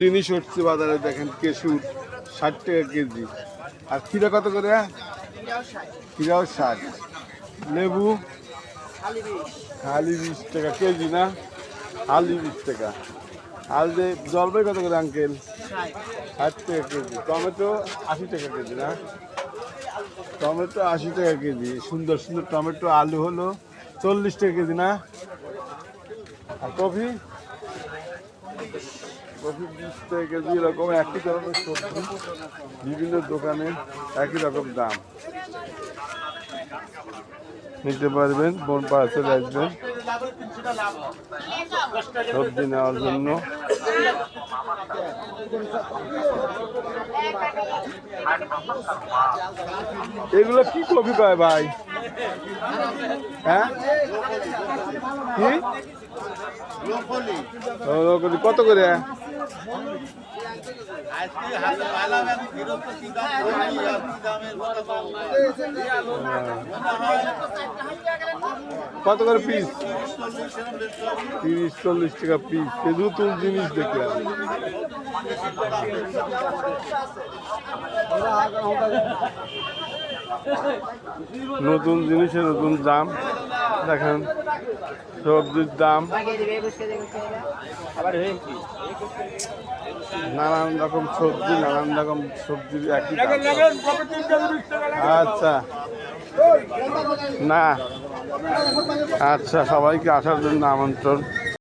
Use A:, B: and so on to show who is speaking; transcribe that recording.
A: জিনিস উঠছে বাজারে দেখেন কেশুর 60 টাকা কেজি। আর খিরা কত করে? খিরাও 60। লেবু খালি 20 টাকা কেজি না, আলু 20 টাকা। আর যে জলপাই কত করে আঙ্কেল? 60 টাকা কেজি। টমেটো 80 টাকা কেজি না, টমেটো 80 টাকা কেজি। সুন্দর সুন্দর টমেটো। আলু হলো 40 টাকা কেজি না। আর কফি 20 টাকা কেজি। এরকম একই ধরনের সবজি বিভিন্ন দোকানে একই রকম দাম। নিতে পারবেন, বনপাড়া চলে আসবেন সবজি নেওয়ার জন্য। এগুলো কি কফি পায় ভাই? হ্যাঁ কি কত করে? কত করে পিস? 30-40 টাকা পিস। নতুন জিনিস দেখলাম। নতুন জিনিসের নতুন দাম দেখেন। সবজির দাম নানান রকম সবজি, নানান রকম সবজির একই দাম। আচ্ছা না, আচ্ছা, সবাইকে আসার জন্য আমন্ত্রণ।